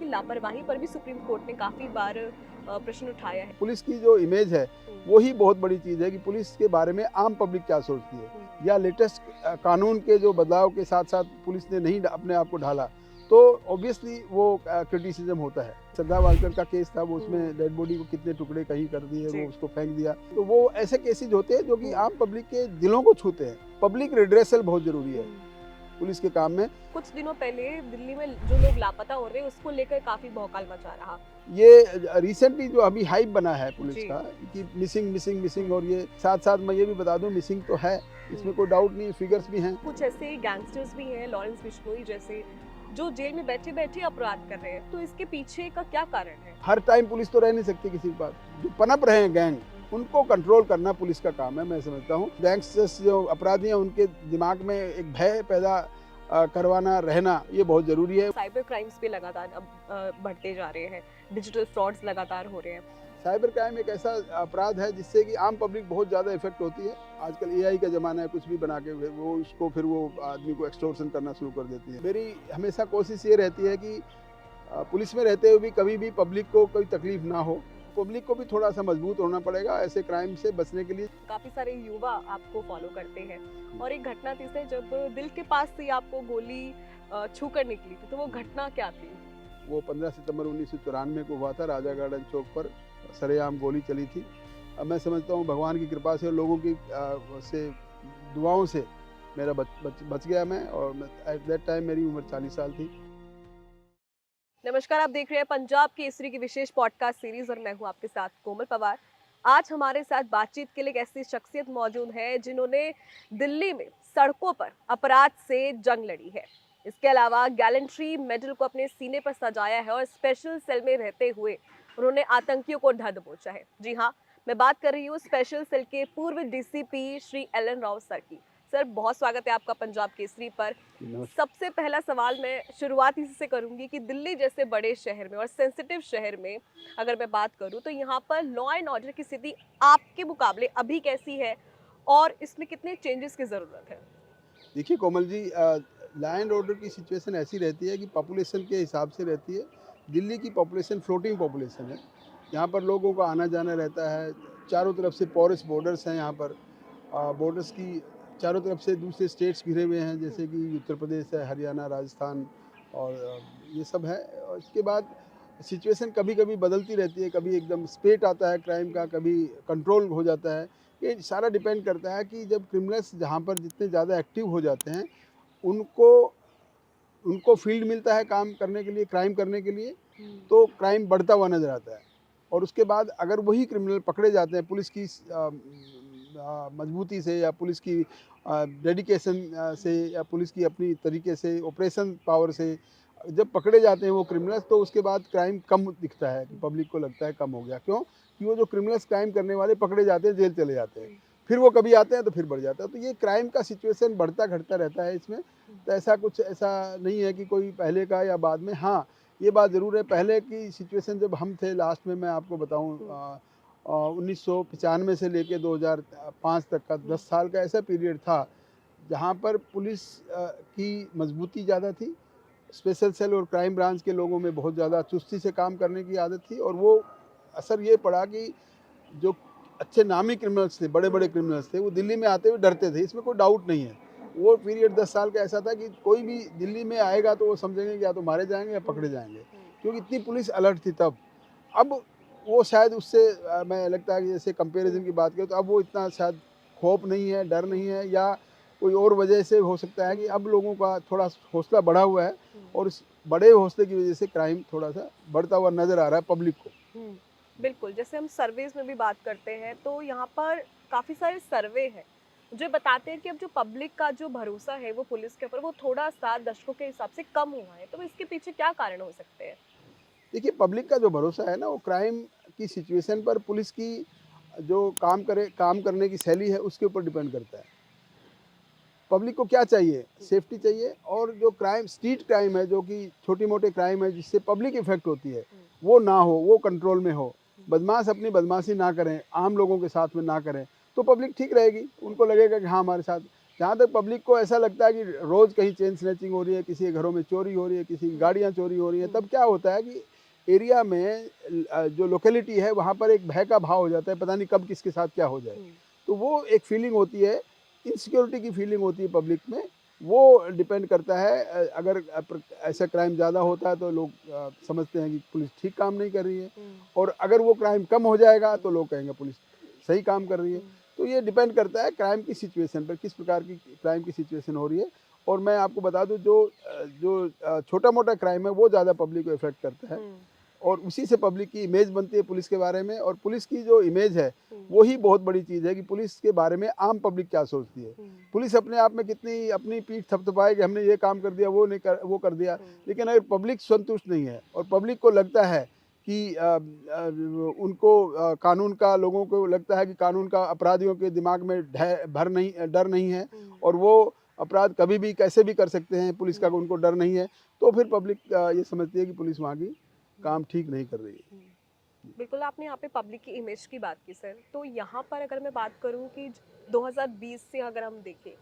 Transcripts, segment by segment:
की लापरवाही पर भी सुप्रीम कोर्ट ने काफी बार प्रश्न उठाया है। पुलिस की जो इमेज है वही बहुत बड़ी चीज़ है कि पुलिस के बारे में आम पब्लिक क्या सोचती है, या लेटेस्ट कानून के जो बदलाव के साथ साथ पुलिस ने नहीं अपने आप को ढाला तो ऑब्वियसली वो क्रिटिसिज्म होता है। श्रद्धा वालकर का केस था, वो उसमें डेड बॉडी को कितने टुकड़े कहीं कर दिए, वो उसको फेंक दिया, तो वो ऐसे केसेज होते हैं जो कि आम पब्लिक के दिलों को छूते हैं। पब्लिक रिड्रेसल बहुत जरूरी है पुलिस के काम में। कुछ दिनों पहले दिल्ली में जो लोग लापता हो रहे हैं उसको लेकर काफी भौकाल मचा रहा। ये रिसेंटली जो अभी हाइप बना है पुलिस का कि मिसिंग मिसिंग मिसिंग, और ये साथ साथ मैं ये भी बता दूं मिसिंग तो है, इसमें कोई डाउट नहीं, फिगर्स भी हैं। कुछ ऐसे गैंगस्टर्स भी हैं, लॉरेंस बिश्नोई जैसे, जो जेल में बैठे बैठे अपराध कर रहे हैं, तो इसके पीछे का क्या कारण है? हर टाइम पुलिस तो रह नहीं सकती किसी के पास। जो पनप रहे हैं गैंग, उनको कंट्रोल करना पुलिस का काम है, मैं समझता हूँ। गैंगस्टर्स जो अपराधी हैं उनके दिमाग में एक भय पैदा करवाना रहना ये बहुत जरूरी है। साइबर क्राइम्स भी लगातार अब बढ़ते जा रहे हैं, डिजिटल फ्रॉड्स लगातार हो रहे हैं। साइबर क्राइम एक ऐसा अपराध है जिससे कि आम पब्लिक बहुत ज़्यादा इफेक्ट होती है। आजकल एआई का ज़माना है, कुछ भी बना के वो उसको फिर वो आदमी को एक्सटॉर्शन करना शुरू कर देती है। मेरी हमेशा कोशिश ये रहती है कि पुलिस में रहते हुए भी कभी भी पब्लिक को कोई तकलीफ ना हो। पब्लिक को भी थोड़ा सा मजबूत होना पड़ेगा ऐसे क्राइम से बचने के लिए। काफी सारे युवा आपको फॉलो करते हैं और एक घटना थी जब दिल के पास से आपको गोली छू कर निकली थी, तो वो घटना क्या थी? वो 15 सितंबर 1994 को हुआ था। राजा गार्डन चौक पर सरेआम गोली चली थी। अब मैं समझता हूँ भगवान की कृपा से और लोगों की से दुआओं से मेरा बच गया मैं, और एट दैट टाइम मेरी उम्र 40 साल थी। नमस्कार, आप देख रहे हैं पंजाब केसरी की विशेष पॉडकास्ट सीरीज और मैं हूं आपके साथ कोमल पवार। आज हमारे साथ बातचीत के लिए एक ऐसी शख्सियत मौजूद है जिन्होंने दिल्ली में सड़कों पर अपराध से जंग लड़ी है। इसके अलावा गैलेंट्री मेडल को अपने सीने पर सजाया है और स्पेशल सेल में रहते हुए उन्होंने आतंकियों को धर दबोचा है। जी हाँ, मैं बात कर रही हूँ स्पेशल सेल के पूर्व DCP Shri L N Rao sir की। सर, बहुत स्वागत है आपका पंजाब केसरी पर। सबसे पहला सवाल मैं शुरुआत इसी से करूंगी कि दिल्ली जैसे बड़े शहर में और सेंसिटिव शहर में अगर मैं बात करूं तो यहाँ पर लॉ एंड ऑर्डर की स्थिति आपके मुकाबले अभी कैसी है और इसमें कितने चेंजेस की जरूरत है? देखिए Komal ji, law and order की सिचुएशन ऐसी रहती है कि पॉपुलेशन के हिसाब से रहती है। दिल्ली की पॉपुलेशन फ्लोटिंग पॉपुलेशन है। यहाँ पर लोगों का आना जाना रहता है। चारों तरफ से पोरस बॉर्डर्स हैं। यहाँ पर बॉर्डर्स की चारों तरफ से दूसरे स्टेट्स घिरे हुए हैं, जैसे कि उत्तर प्रदेश है, हरियाणा, राजस्थान, और ये सब है। और इसके बाद सिचुएशन कभी कभी बदलती रहती है। कभी एकदम स्पेट आता है क्राइम का, कभी कंट्रोल हो जाता है। ये सारा डिपेंड करता है कि जब क्रिमिनल्स जहाँ पर जितने ज़्यादा एक्टिव हो जाते हैं उनको उनको फील्ड मिलता है काम करने के लिए, क्राइम करने के लिए, तो क्राइम बढ़ता हुआ नज़र आता है। और उसके बाद अगर वही क्रिमिनल पकड़े जाते हैं पुलिस की मजबूती से, या पुलिस की डेडिकेशन से, या पुलिस की अपनी तरीके से ऑपरेशन पावर से जब पकड़े जाते हैं वो क्रिमिनल्स, तो उसके बाद क्राइम कम दिखता है। पब्लिक को लगता है कम हो गया। क्यों? कि वो जो क्रिमिनल्स क्राइम करने वाले पकड़े जाते हैं, जेल चले जाते हैं, फिर वो कभी आते हैं तो फिर बढ़ जाता है। तो ये क्राइम का सिचुएशन बढ़ता घटता रहता है इसमें। तो ऐसा कुछ ऐसा नहीं है कि कोई पहले का या बाद में। हाँ, ये बात ज़रूर है, पहले की सिचुएशन जब हम थे लास्ट में, मैं आपको बताऊँ 1995 से लेके 2005 तक का 10 साल का ऐसा पीरियड था जहाँ पर पुलिस की मजबूती ज़्यादा थी। स्पेशल सेल और क्राइम ब्रांच के लोगों में बहुत ज़्यादा चुस्ती से काम करने की आदत थी, और वो असर ये पड़ा कि जो अच्छे नामी क्रिमिनल्स थे, बड़े बड़े क्रिमिनल्स थे, वो दिल्ली में आते हुए डरते थे। इसमें कोई डाउट नहीं है। वो पीरियड 10 साल का ऐसा था कि कोई भी दिल्ली में आएगा तो वो समझेंगे कि या तो मारे जाएंगे या पकड़े जाएंगे, क्योंकि इतनी पुलिस अलर्ट थी तब। अब वो शायद उससे मैं लगता है कि जैसे कंपैरिजन की बात करें तो अब वो इतना शायद खौफ नहीं है, डर नहीं है, या कोई और वजह से हो सकता है कि अब लोगों का थोड़ा हौसला बढ़ा हुआ है, और इस बड़े हौसले की वजह से क्राइम थोड़ा सा बढ़ता हुआ नज़र आ रहा है पब्लिक को। बिल्कुल, जैसे हम सर्वेज में भी बात करते हैं तो यहाँ पर काफ़ी सारे सर्वे हैं जो बताते हैं कि अब जो पब्लिक का जो भरोसा है वो पुलिस के ऊपर वो थोड़ा सा दशकों के हिसाब से कम हुआ है। तो इसके पीछे क्या कारण हो सकते हैं? देखिए, पब्लिक का जो भरोसा है ना, वो क्राइम की सिचुएशन पर पुलिस की जो काम करने की शैली है उसके ऊपर डिपेंड करता है। पब्लिक को क्या चाहिए? सेफ्टी चाहिए। और जो क्राइम, स्ट्रीट क्राइम है, जो कि छोटी मोटे क्राइम है जिससे पब्लिक इफेक्ट होती है, वो ना हो, वो कंट्रोल में हो। बदमाश अपनी बदमाशी ना करें, आम लोगों के साथ में ना करें, तो पब्लिक ठीक रहेगी। उनको लगेगा कि हाँ हमारे साथ। जहाँ तक पब्लिक को ऐसा लगता है कि रोज़ कहीं चेन स्नैचिंग हो रही है, किसी के घरों में चोरी हो रही है, किसी की गाड़ियाँ चोरी हो रही हैं, तब क्या होता है कि एरिया में जो लोकेलिटी है वहाँ पर एक भय का भाव हो जाता है, पता नहीं कब किसके साथ क्या हो जाए। तो वो एक फीलिंग होती है, इनसिक्योरिटी की फीलिंग होती है पब्लिक में। वो डिपेंड करता है, अगर ऐसा क्राइम ज़्यादा होता है तो लोग समझते हैं कि पुलिस ठीक काम नहीं कर रही है, और अगर वो क्राइम कम हो जाएगा तो लोग कहेंगे पुलिस सही काम कर रही है। तो ये डिपेंड करता है क्राइम की सिचुएशन पर, किस प्रकार की क्राइम की सिचुएशन हो रही है। और मैं आपको बता दूं, जो छोटा मोटा क्राइम है वो ज़्यादा पब्लिक को इफेक्ट करता है, और उसी से पब्लिक की इमेज बनती है पुलिस के बारे में। और पुलिस की जो इमेज है वही बहुत बड़ी चीज़ है कि पुलिस के बारे में आम पब्लिक क्या सोचती है। पुलिस अपने आप में कितनी अपनी पीठ थपथपाए कि हमने ये काम कर दिया, वो कर दिया, लेकिन अगर पब्लिक संतुष्ट नहीं है और पब्लिक को लगता है कि उनको कानून का, लोगों को लगता है कि कानून का अपराधियों के दिमाग में डर नहीं है, और वो अपराध कभी भी कैसे भी कर सकते हैं, पुलिस का उनको डर नहीं है, तो फिर पब्लिक ये समझती है कि पुलिस वहाँ की काम ठीक नहीं कर रही है। बिल्कुल, आपने यहाँ पे पब्लिक की इमेज की बात की सर, तो यहाँ पर अगर मैं बात करूँ कि 2020 से अगर हम देखें,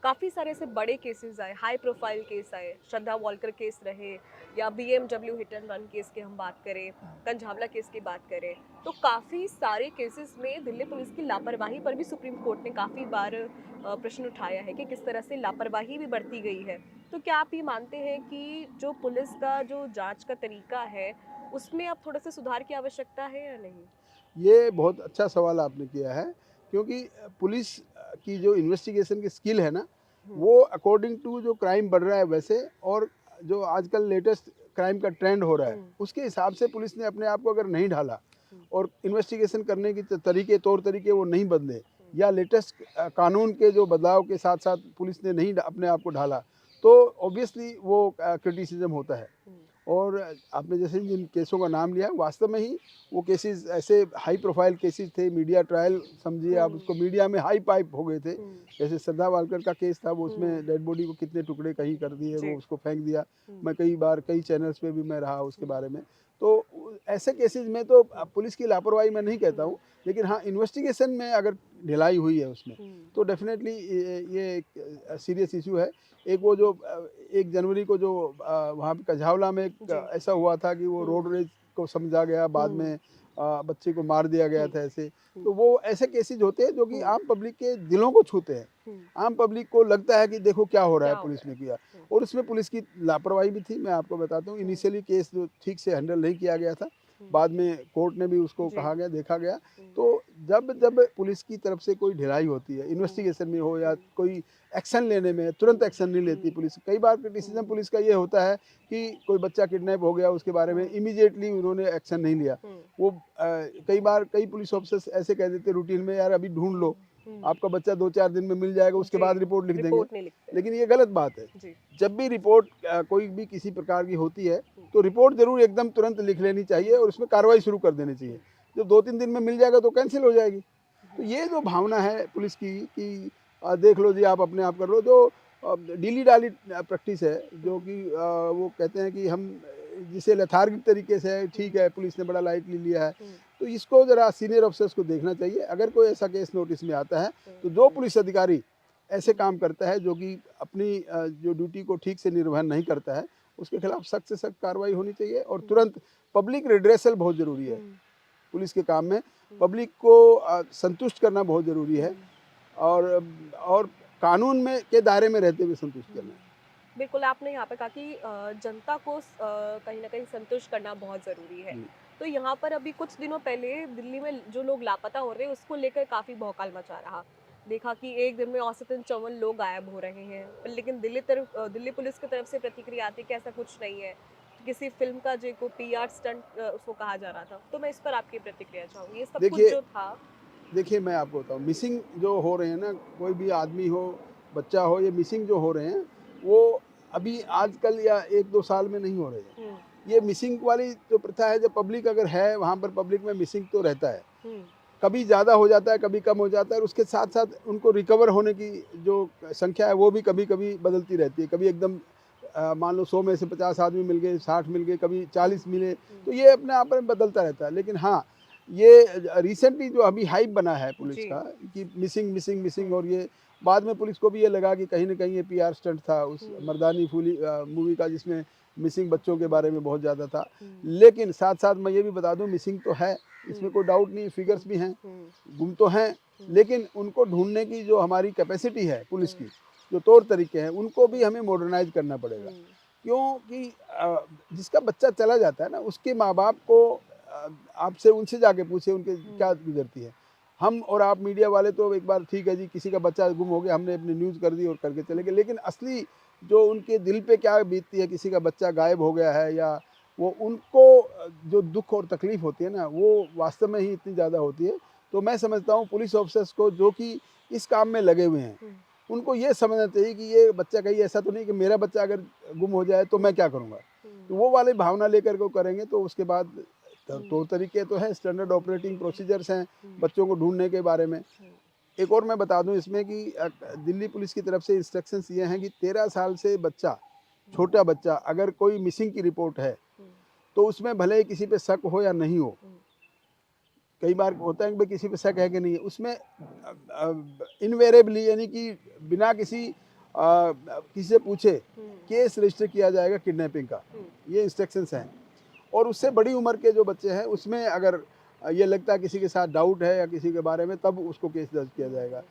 काफ़ी सारे ऐसे बड़े केसेस आए, हाई प्रोफाइल केस आए, श्रद्धा वॉल्कर केस रहे या BMW hit and run case की हम बात करें, कंझावला केस की बात करें, तो काफ़ी सारे केसेस में दिल्ली पुलिस की लापरवाही पर भी सुप्रीम कोर्ट ने काफ़ी बार प्रश्न उठाया है कि किस तरह से लापरवाही भी बरती गई है। तो क्या आप ये मानते हैं कि जो पुलिस का जो जांच का तरीका है, उसमें अब थोड़ा-सा सुधार की आवश्यकता है या नहीं? ये बहुत अच्छा सवाल आपने किया है, क्योंकि पुलिस की जो इन्वेस्टिगेशन की स्किल है ना, हुँ, वो अकॉर्डिंग टू जो क्राइम बढ़ रहा है वैसे, और जो आजकल लेटेस्ट क्राइम का ट्रेंड हो रहा है, उसके हिसाब से पुलिस ने अपने आप को अगर नहीं ढाला और इन्वेस्टिगेशन करने की तौर तरीके वो नहीं बदले, या लेटेस्ट कानून के जो बदलाव के साथ साथ पुलिस ने नहीं अपने आप को ढाला, तो ऑब्वियसली वो क्रिटिसिज्म होता है। और आपने जैसे जिन केसों का नाम लिया, वास्तव में ही वो केसेस ऐसे हाई प्रोफाइल केसेस थे, मीडिया ट्रायल समझिए आप उसको, मीडिया में हाई पाइप हो गए थे। जैसे श्रद्धा वालकर का केस था, वो उसमें डेड बॉडी को कितने टुकड़े कहीं कर दिए, जी। वो उसको फेंक दिया। मैं कई बार कई चैनल्स पे भी मैं रहा उसके बारे में। तो ऐसे केसेस में तो पुलिस की लापरवाही मैं नहीं कहता हूँ, लेकिन हाँ, इन्वेस्टिगेशन में अगर ढिलाई हुई है उसमें, तो डेफिनेटली ये एक सीरियस इशू है। एक वो जो 1 जनवरी को जो वहाँ पे कझावला में एक जी। ऐसा हुआ था कि वो रोड रेज को समझा गया, बाद में बच्चे को मार दिया गया था ऐसे। तो वो ऐसे केसेस होते हैं जो कि आम पब्लिक के दिलों को छूते हैं। आम पब्लिक को लगता है कि देखो क्या हो रहा है, क्या हो पुलिस रहा ने है? किया। और उसमें पुलिस की लापरवाही भी थी, मैं आपको बताता हूँ। इनिशियली केस जो ठीक से हैंडल नहीं किया गया था, बाद में कोर्ट ने भी उसको जी। कहा गया, देखा गया। तो जब जब पुलिस की तरफ से कोई ढिलाई होती है, इन्वेस्टिगेशन में हो या कोई एक्शन लेने में, तुरंत एक्शन नहीं लेती पुलिस। कई बार क्रिटिसिज्म पुलिस का ये होता है कि कोई बच्चा किडनैप हो गया, उसके बारे में इमीडिएटली उन्होंने एक्शन नहीं लिया। वो कई बार कई पुलिस ऑफिसर्स ऐसे कह देते रूटीन में, यार अभी ढूंढ लो, आपका बच्चा 2-4 दिन में मिल जाएगा, उसके जी, बाद रिपोर्ट लिख देंगे। रिपोर्ट नहीं लिखते। लेकिन ये गलत बात है। जी। जब भी रिपोर्ट कोई भी किसी प्रकार की होती है, तो रिपोर्ट ज़रूर एकदम तुरंत लिख लेनी चाहिए और उसमें कार्रवाई शुरू कर देनी चाहिए। जब 2-3 दिन में मिल जाएगा तो कैंसिल हो जाएगी। तो ये जो भावना है पुलिस की कि देख लो जी, आप अपने आप कर लो, जो डीली डाली प्रैक्टिस है, जो कि वो कहते हैं कि हम जिसे लेथार्गिक तरीके से ठीक है, पुलिस ने बड़ा लाइटली लिया है, तो इसको ज़रा सीनियर ऑफिसर्स को देखना चाहिए। अगर कोई ऐसा केस नोटिस में आता है, तो जो पुलिस अधिकारी ऐसे काम करता है, जो कि अपनी जो ड्यूटी को ठीक से निर्वहन नहीं करता है, उसके खिलाफ सख्त से सख्त कार्रवाई होनी चाहिए। और तुरंत पब्लिक रिड्रेसल बहुत ज़रूरी है पुलिस के काम में। पब्लिक को संतुष्ट करना बहुत ज़रूरी है, और कानून में के दायरे में रहते हुए संतुष्ट करना है। बिल्कुल, आपने यहाँ पे कहा कि जनता को कहीं न कहीं संतुष्ट करना बहुत ज़रूरी है। जी। तो यहाँ पर अभी कुछ दिनों पहले दिल्ली में जो लोग लापता हो रहे हैं, उसको लेकर काफ़ी भौकाल मचा रहा। देखा कि एक दिन में औसतन 54 लोग गायब हो रहे हैं। पर लेकिन दिल्ली पुलिस की तरफ से प्रतिक्रिया आती है कि ऐसा कुछ नहीं है। किसी फ़िल्म का जो को पीआर स्टंट उसको कहा जा रहा था। तो मैं इस पर आपकी प्रतिक्रिया चाहूँगी। ये सब कुछ देखिए जो था। देखिए मैं आपको बताऊँ, मिसिंग जो हो रहे हैं ना, कोई भी आदमी हो, बच्चा हो, ये मिसिंग जो हो रहे हैं, वो अभी आजकल या 1-2 साल में नहीं हो रहे हैं। हुँ, ये मिसिंग वाली जो प्रथा है, जब पब्लिक अगर है, वहाँ पर पब्लिक में मिसिंग तो रहता है। हुँ, कभी ज़्यादा हो जाता है, कभी कम हो जाता है, और उसके साथ-साथ उनको रिकवर होने की जो संख्या है, वो भी कभी-कभी बदलती रहती है। कभी एकदम मान लो 100 में से 50 आदमी मिल गए, 60 मिल गए, कभी 40 मिले, तो ये अपने आप में बदलता रहता है। लेकिन हाँ, ये रिसेंटली जो अभी हाइप बना है पुलिस जी। का कि मिसिंग, मिसिंग, मिसिंग, और ये बाद में पुलिस को भी ये लगा कि कहीं ना कहीं ये पीआर स्टंट था उस मर्दानी फूली मूवी का, जिसमें मिसिंग बच्चों के बारे में बहुत ज़्यादा था। लेकिन साथ साथ मैं ये भी बता दूं, मिसिंग तो है, इसमें कोई डाउट नहीं, फिगर्स भी हैं, गुम तो हैं, लेकिन उनको ढूंढने की जो हमारी कैपेसिटी है पुलिस की, जो तौर तरीके हैं, उनको भी हमें मॉडर्नाइज करना पड़ेगा। क्योंकि जिसका बच्चा चला जाता है ना, उसके माँ बाप को आपसे उनसे जाके पूछे उनके क्या गुजरती है। हम और आप मीडिया वाले तो एक बार ठीक है जी, किसी का बच्चा गुम हो गया, हमने अपनी न्यूज़ कर दी और करके चले गए, लेकिन असली जो उनके दिल पे क्या बीतती है, किसी का बच्चा गायब हो गया है, या वो उनको जो दुख और तकलीफ़ होती है ना, वो वास्तव में ही इतनी ज़्यादा होती है। तो मैं समझता हूँ पुलिस ऑफिसर्स को जो कि इस काम में लगे हुए हैं, उनको ये समझना चाहिए कि ये बच्चा कहीं ऐसा तो नहीं कि मेरा बच्चा अगर गुम हो जाए तो मैं क्या करूँगा। तो वो वाली भावना लेकर के करेंगे तो उसके बाद तौर तरीके तो हैं, स्टैंडर्ड ऑपरेटिंग प्रोसीजर्स हैं बच्चों को ढूंढने के बारे में। एक और मैं बता दूं इसमें कि दिल्ली पुलिस की तरफ से इंस्ट्रक्शंस ये हैं कि 13 साल से बच्चा, छोटा बच्चा, अगर कोई मिसिंग की रिपोर्ट है तो उसमें भले ही किसी पे शक हो या नहीं हो, कई बार होता है कि भाई किसी पे शक है कि नहीं है, उसमें इनवेरेबली यानी कि बिना किसी से पूछे केस रजिस्टर किया जाएगा किडनैपिंग का। ये इंस्ट्रक्शंस हैं। और उससे बड़ी उम्र के जो बच्चे हैं उसमें अगर ये लगता है किसी के साथ डाउट है या किसी के बारे में, तब उसको केस दर्ज किया जाएगा।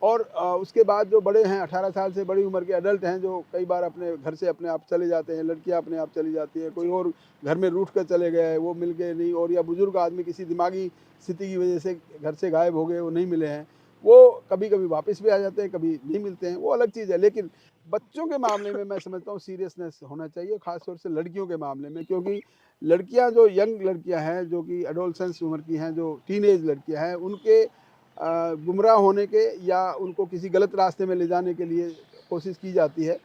और उसके बाद जो बड़े हैं, 18 साल से बड़ी उम्र के एडल्ट हैं, जो कई बार अपने घर से अपने आप चले जाते हैं, लड़कियां अपने आप चली जाती हैं, कोई और घर में रूठ कर चले गए, वो मिल गए नहीं, और या बुजुर्ग आदमी किसी दिमागी स्थिति की वजह से घर से गायब हो गए, वो नहीं मिले हैं, वो कभी कभी वापस भी आ जाते हैं, कभी नहीं मिलते हैं, वो अलग चीज़ है। लेकिन बच्चों के मामले में मैं समझता हूँ सीरियसनेस होना चाहिए, खासतौर से लड़कियों के मामले में, क्योंकि लड़कियां जो यंग लड़कियां हैं, जो कि एडोलसेंस उम्र की हैं, जो टीनेज लड़कियां हैं, उनके गुमराह होने के या उनको किसी गलत रास्ते में ले जाने के लिए कोशिश की जाती है।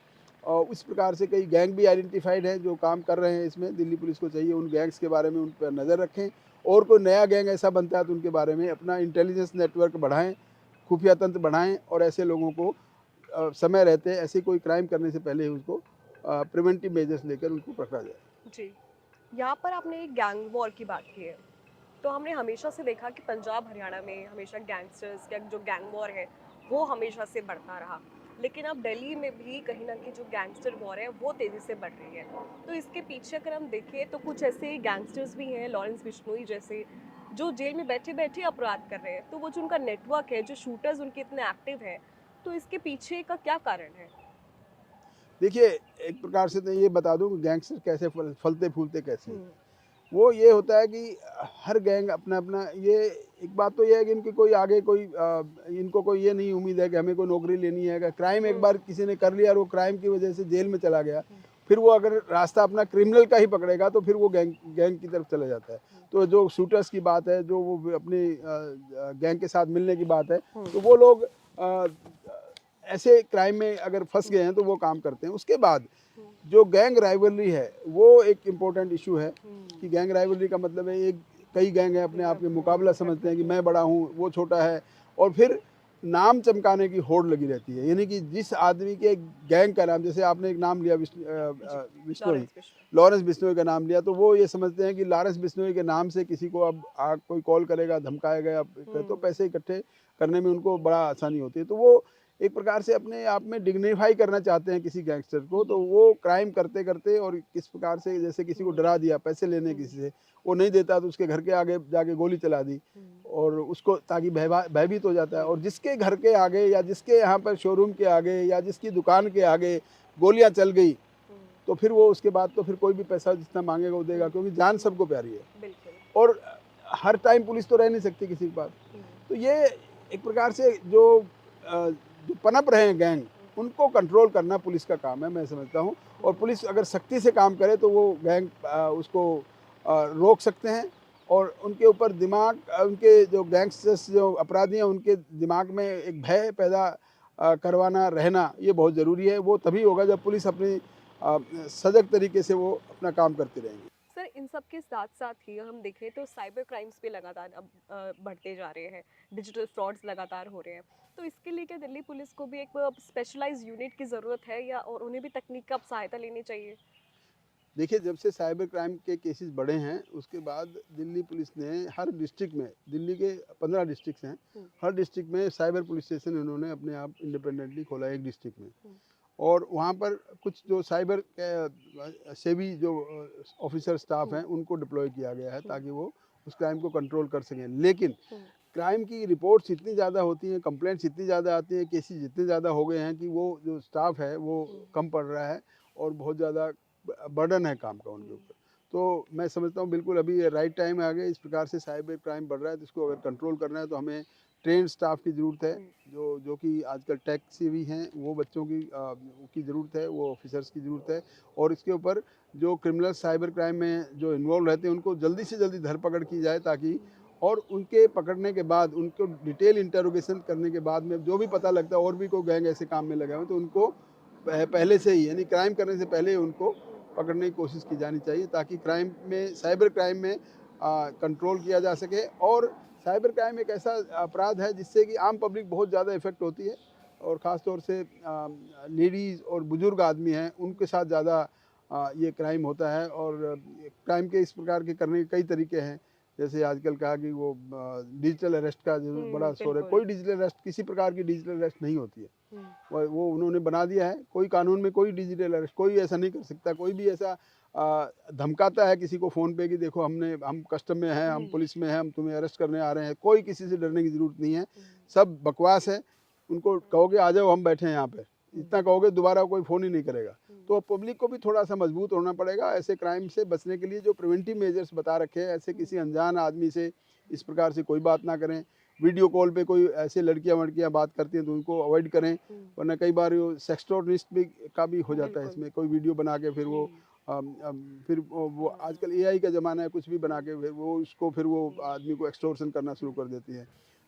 और इस प्रकार से कई गैंग भी आइडेंटिफाइड हैं जो काम कर रहे हैं इसमें। दिल्ली पुलिस को चाहिए उन गैंग्स के बारे में उन पर नज़र रखें, और कोई नया गैंग ऐसा बनता है तो उनके बारे में अपना इंटेलिजेंस नेटवर्क बढ़ाएं, खुफिया तंत्र बढ़ाएं, और ऐसे लोगों को समय रहते ऐसे कोई क्राइम करने से पहले ही उसको प्रिवेंटिव मेजर्स लेकर उनको पकड़ा जाए। जी, यहाँ पर आपने एक गैंग वॉर की बात की है, तो हमने हमेशा से देखा कि पंजाब हरियाणा में हमेशा गैंगस्टर्स का जो गैंग वॉर है वो हमेशा से बढ़ता रहा, लेकिन अब दिल्ली में भी कहीं ना कहीं जो गैंगस्टर वॉर है वो तेजी से बढ़ रही है। तो इसके पीछे अगर हम देखें तो कुछ ऐसे गैंगस्टर्स भी हैं, लॉरेंस बिश्नोई जैसे, जो जेल में बैठे बैठे अपराध कर रहे हैं। तो वो जो उनका नेटवर्क है, जो शूटर्स उनके इतने एक्टिव हैं, तो इसके पीछे का क्या कारण है? देखिए, एक प्रकार से तो ये बता दूं कि गैंगस्टर कैसे फलते फूलते कैसे हैं। हम्म, वो ये होता है कि हर गैंग अपना अपना, ये एक बात तो ये है कि इनकी कोई आगे कोई इनको कोई ये नहीं उम्मीद है कि हमें कोई नौकरी लेनी है। अगर क्राइम एक बार किसी ने कर लिया और वो क्राइम की वजह से जेल में चला गया, फिर वो अगर रास्ता अपना क्रिमिनल का ही पकड़ेगा तो फिर वो गैंग गैंग की तरफ चला जाता है। तो जो शूटर्स की बात है, जो वो अपनी गैंग के साथ मिलने की बात है, तो वो लोग ऐसे क्राइम में अगर फंस गए हैं तो वो काम करते हैं। उसके बाद जो गैंग राइवलरी है वो एक इम्पोर्टेंट इशू है, कि गैंग राइवलरी का मतलब है एक कई गैंग है अपने आप में मुकाबला समझते हैं कि मैं बड़ा हूँ वो छोटा है, और फिर नाम चमकाने की होड़ लगी रहती है। यानी कि जिस आदमी के गैंग का नाम, जैसे आपने एक नाम लिया बिश्नोई, लॉरेंस बिश्नोई का नाम लिया, तो वो ये समझते हैं कि लॉरेंस बिश्नोई के नाम से किसी को अब कोई कॉल करेगा, धमकाएगा, तो पैसे इकट्ठे करने में उनको बड़ा आसानी होती है। तो वो एक प्रकार से अपने आप में डिग्निफाई करना चाहते हैं किसी गैंगस्टर को, तो वो क्राइम करते करते, और किस प्रकार से जैसे किसी को डरा दिया पैसे लेने किसी से, वो नहीं देता तो उसके घर के आगे जाके गोली चला दी, और उसको ताकि भयभीत हो जाता है। और जिसके घर के आगे या जिसके यहाँ पर शोरूम के आगे या जिसकी दुकान के आगे गोलियाँ चल गई, तो फिर वो उसके बाद तो फिर कोई भी पैसा जितना मांगेगा वो देगा, क्योंकि जान सबको प्यारी है। और हर टाइम पुलिस तो रह नहीं सकती किसी के पास। तो ये एक प्रकार से जो पनप रहे हैं गैंग, उनको कंट्रोल करना पुलिस का काम है, मैं समझता हूँ। और पुलिस अगर सख्ती से काम करे तो वो गैंग उसको रोक सकते हैं, और उनके ऊपर दिमाग, उनके जो गैंगस्टर्स जो अपराधी हैं उनके दिमाग में एक भय पैदा करवाना रहना, ये बहुत ज़रूरी है। वो तभी होगा जब पुलिस अपनी सजग तरीके से वो अपना काम करती रहेंगी। सर, इन सब के साथ साथ ही हम देखें तो साइबर क्राइम्स भी लगातार अब बढ़ते जा रहे हैं, डिजिटल फ्रॉड्स लगातार हो रहे हैं। तो इसके लिए क्या दिल्ली पुलिस को भी एक स्पेशलाइज्ड यूनिट की ज़रूरत है, या और उन्हें भी तकनीक का अब सहायता लेनी चाहिए? देखिए, जब से साइबर क्राइम के केसेस बढ़े हैं, उसके बाद दिल्ली पुलिस ने हर डिस्ट्रिक्ट में, दिल्ली के 15 डिस्ट्रिक्ट्स हैं, हुँ, हर डिस्ट्रिक्ट में साइबर पुलिस स्टेशन उन्होंने अपने आप इंडिपेंडेंटली खोला है एक डिस्ट्रिक्ट में। हुँ, और वहाँ पर कुछ जो साइबर सेवी जो ऑफिसर स्टाफ हुँ, हैं, उनको डिप्लॉय किया गया है हुँ, ताकि वो उस क्राइम को कंट्रोल कर सकें। लेकिन हुँ, क्राइम की रिपोर्ट्स इतनी ज़्यादा होती हैं, कंप्लेंट्स इतनी ज़्यादा आती हैं, केसेस इतने ज़्यादा हो गए हैं कि वो जो स्टाफ है वो हुँ, कम पड़ रहा है और बहुत ज़्यादा बर्डन है काम का उनके हुँ, ऊपर। तो मैं समझता हूँ बिल्कुल अभी राइट टाइम आ गया, इस प्रकार से साइबर क्राइम बढ़ रहा है तो इसको अगर कंट्रोल करना है तो हमें ट्रेन्ड स्टाफ की ज़रूरत है, हुँ, जो कि आजकल टेक सेवी हैं, वो बच्चों की ज़रूरत है, वो ऑफिसर्स की ज़रूरत है। और इसके ऊपर जो क्रिमिनल साइबर क्राइम में जो इन्वॉल्व रहते हैं उनको जल्दी से जल्दी धरपकड़ की जाए ताकि, हुँ, और उनके पकड़ने के बाद उनको डिटेल इंटरोगेशन करने के बाद में जो भी पता लगता है और भी कोई गैंग ऐसे काम में लगा हो तो उनको पहले से ही, यानी क्राइम करने से पहले ही उनको हुँ, पकड़ने की कोशिश की जानी चाहिए ताकि क्राइम में, साइबर क्राइम में कंट्रोल किया जा सके। और साइबर क्राइम एक ऐसा अपराध है जिससे कि आम पब्लिक बहुत ज़्यादा इफ़ेक्ट होती है और ख़ास तौर से लेडीज़ और बुज़ुर्ग आदमी हैं उनके साथ ज़्यादा ये क्राइम होता है। और क्राइम के इस प्रकार के करने के कई तरीके हैं, जैसे आजकल कहा कि वो डिजिटल अरेस्ट का जो बड़ा शोर है, बिल्कुल। कोई डिजिटल अरेस्ट, किसी प्रकार की डिजिटल अरेस्ट नहीं होती है। हुँ, वो उन्होंने बना दिया है, कोई कानून में कोई डिजिटल अरेस्ट कोई ऐसा नहीं कर सकता, कोई भी ऐसा धमकाता है किसी को फ़ोन पे कि देखो हम कस्टम में हैं, हम हुँ, पुलिस में हैं, हम तुम्हें अरेस्ट करने आ रहे हैं, कोई किसी से डरने की ज़रूरत नहीं है, हुँ, सब बकवास है। उनको कहोगे आ जाओ हम बैठे हैं यहाँ पे, हुँ, इतना कहोगे दोबारा कोई फ़ोन ही नहीं करेगा। हुँ, तो पब्लिक को भी थोड़ा-सा मजबूत होना पड़ेगा, ऐसे क्राइम से बचने के लिए जो प्रिवेंटिव मेजर्स बता रखे हैं, ऐसे हुँ, किसी अनजान आदमी से इस प्रकार से कोई बात ना करें। वीडियो कॉल पे कोई ऐसे लड़कियाँ-वड़कियाँ बात करती हैं तो उनको अवॉइड करें, हुँ, वरना कई बार वो सेक्सटोर्निस्ट भी का भी हो जाता है बिल्कुल। इसमें, कोई वीडियो बना के फिर वो हुँ, फिर वो हुँ, आजकल एआई का ज़माना है, कुछ भी बना हुँ, के फिर वो हुँ, आदमी को एक्सटॉर्शन करना शुरू हुँ, कर देती है।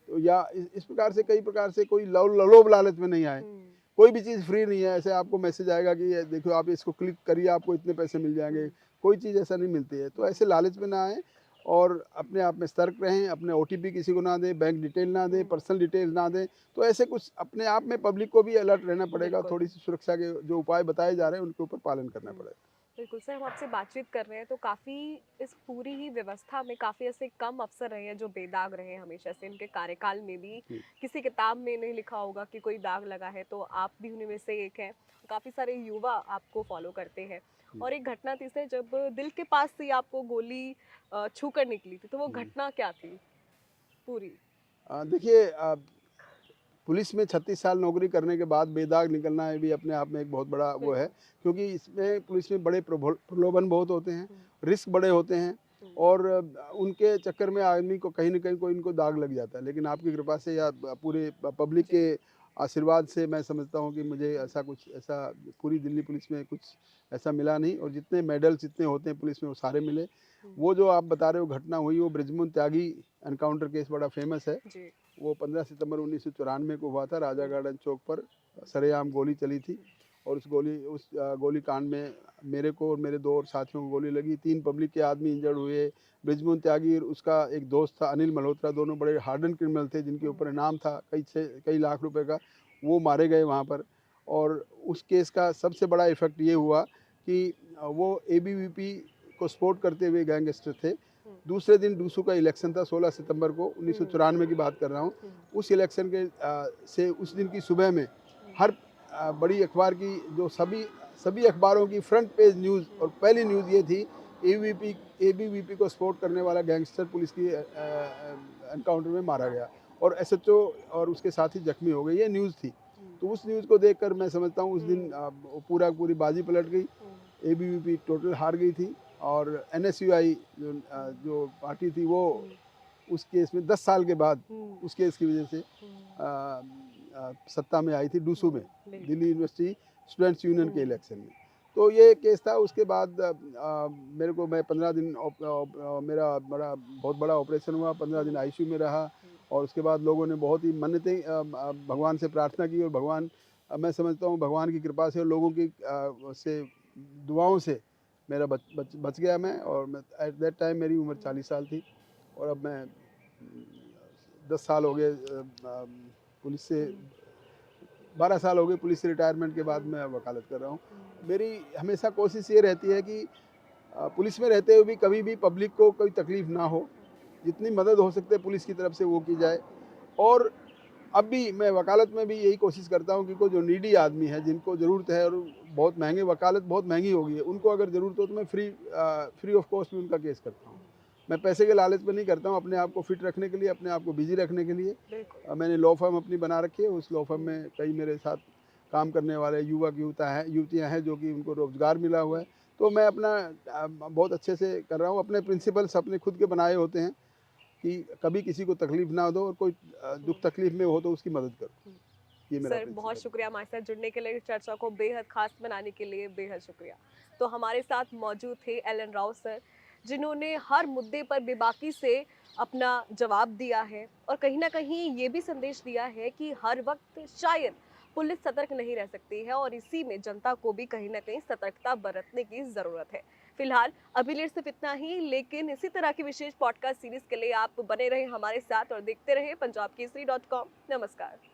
तो या इस प्रकार से कई प्रकार से कोई लोभ लालच में नहीं आए। हुँ, कोई भी चीज़ फ्री नहीं है, ऐसे आपको मैसेज आएगा कि ये देखो आप इसको क्लिक करिए आपको इतने पैसे मिल जाएँगे, हुँ, कोई चीज़ ऐसा नहीं मिलती है। तो ऐसे लालच में ना आएँ और अपने आप में सतर्क रहें, अपने ओटीपी किसी को ना दें, बैंक डिटेल ना दें, हुँ, पर्सनल डिटेल ना दें। तो ऐसे कुछ अपने आप में पब्लिक को भी अलर्ट रहना पड़ेगा, बिल्कुल। थोड़ी-सी सुरक्षा के जो उपाय बताए जा रहे हैं उनके ऊपर पालन करना हुँ। पड़ेगा। बिल्कुल सर, हम आपसे बातचीत कर रहे हैं तो काफ़ी इस पूरी ही व्यवस्था में काफ़ी ऐसे कम अफ़सर रहे हैं जो बेदाग रहे हैं हमेशा से। इनके कार्यकाल में भी जी, किसी किताब में नहीं लिखा होगा कि कोई दाग लगा है, तो आप भी उन्हीं में से एक हैं। काफ़ी सारे युवा आपको फ़ॉलो करते हैं। जी, और एक घटना थी सर जब दिल के पास से आपको गोली छूकर निकली थी, तो वो जी। घटना क्या थी पूरी? देखिए, पुलिस में 36 साल नौकरी करने के बाद बेदाग निकलना ये भी अपने आप में एक बहुत बड़ा वो है, बिल्कुल। क्योंकि इसमें पुलिस में बड़े प्रलोभन बहुत होते हैं, हुँ, रिस्क बड़े होते हैं हुँ, और उनके चक्कर में आदमी को कहीं न कहीं कोई इनको दाग लग जाता है। लेकिन आपकी कृपा से या पूरे पब्लिक जी। के आशीर्वाद से मैं समझता हूँ कि मुझे हुँ, ऐसा पूरी दिल्ली पुलिस में कुछ ऐसा मिला नहीं और जितने मेडल्स जितने होते हैं पुलिस में वो सारे मिले। हुँ, वो जो आप बता रहे हो घटना हुई वो बृजमोहन त्यागी एनकाउंटर केस बड़ा फ़ेमस है। जी। वो 15 सितंबर 1994 को हुआ था, राजा हुँ, गार्डन चौक पर सरेआम गोली चली थी और उस गोली कांड में मेरे को और मेरे 2 और साथियों को गोली लगी, 3 पब्लिक के आदमी इंजर्ड हुए। बृजमोहन त्यागी और उसका एक दोस्त था अनिल मल्होत्रा, दोनों बड़े हार्डन क्रिमिनल थे जिनके हुँ, ऊपर इनाम था कई लाख रुपए का, वो मारे गए वहाँ पर। और उस केस का सबसे बड़ा इफ़ेक्ट ये हुआ कि वो एबीवीपी को सपोर्ट करते हुए गैंगस्टर थे। हुँ, दूसरे दिन डूसू का इलेक्शन था 16 सितंबर को हुँ, 1994 की बात कर रहा हूँ। हुँ, उस इलेक्शन से उस दिन की सुबह में हुँ, हर बड़ी अखबार की जो सभी सभी अखबारों की फ्रंट पेज न्यूज़ हुँ, और पहली न्यूज़ ये थी, एबीवीपी एबीवीपी को सपोर्ट करने वाला गैंगस्टर पुलिस की एनकाउंटर में मारा गया और एसएचओ और उसके साथी जख्मी हो गए, ये न्यूज़ थी। हुँ, तो उस न्यूज़ को देखकर मैं समझता हूँ उस दिन हुँ, पूरी बाजी पलट गई। हुँ, एबीवीपी टोटल हार गई थी और एनएसयूआई हुँ, जो पार्टी थी वो हुँ, उस केस में 10 साल के बाद हुँ, उस केस की वजह से हुँ, सत्ता में आई थी डूसू में, हुँ, बिल्कुल। दिल्ली यूनिवर्सिटी स्टूडेंट्स यूनियन के हुँ, इलेक्शन में। तो ये केस था, उसके बाद मैं 15 दिन मेरा बहुत बड़ा ऑपरेशन हुआ, 15 दिन हुँ, आईसीयू में रहा हुँ, और उसके बाद लोगों ने बहुत ही मन्नतें भगवान से प्रार्थना की और भगवान, मैं समझता हूँ भगवान की कृपा से और लोगों की से दुआओं से मेरा बच गया मैं और मैं एट दैट टाइम मेरी उम्र हुँ, 40 साल थी और अब मैं 10 साल हो गए पुलिस से, हुँ, 12 साल हो गए पुलिस से रिटायरमेंट के बाद हुँ, मैं वकालत कर रहा हूँ। हुँ, मेरी हमेशा कोशिश ये रहती है कि पुलिस में रहते हुए भी कभी भी पब्लिक को कोई तकलीफ ना हो, जितनी मदद हो सकती है पुलिस की तरफ से वो की जाए। और अब भी मैं वकालत में भी यही कोशिश करता हूँ कि कोई जो नीडी आदमी है, जिनको ज़रूरत है और बहुत महंगे वकालत बहुत महंगी हो गई है, उनको अगर ज़रूरत हो तो मैं फ्री ऑफ कॉस्ट में उनका केस करता हूँ। मैं पैसे के लालच में नहीं करता हूँ, अपने आप को फिट रखने के लिए, अपने आप को बिज़ी रखने के लिए। मैंने लॉ फर्म अपनी बना रखी है, उस लॉ फर्म में कई मेरे साथ काम करने वाले युवतियाँ हैं जो कि उनको रोज़गार मिला हुआ है। तो मैं अपना बहुत अच्छे से कर रहा हूँ। अपने प्रिंसिपल्स अपने खुद के बनाए होते हैं कि कभी किसी को तकलीफ ना दो और कोई दुख तकलीफ में हो तो उसकी मदद करो। ये मेरा सर बहुत प्रिंसिपल है। शुक्रिया हमारे साथ जुड़ने के लिए, चर्चा को बेहद खास बनाने के लिए बेहद शुक्रिया। तो हमारे साथ मौजूद थे एलन राव सर, जिन्होंने हर मुद्दे पर बेबाकी से अपना जवाब दिया है और कहीं ना कहीं ये भी संदेश दिया है कि हर वक्त शायद पुलिस सतर्क नहीं रह सकती है और इसी में जनता को भी कहीं ना कहीं सतर्कता बरतने की जरूरत है। फिलहाल अभी लिए सिर्फ इतना ही, लेकिन इसी तरह की विशेष पॉडकास्ट सीरीज के लिए आप बने रहे हमारे साथ और देखते रहे पंजाब केसरी .com। नमस्कार।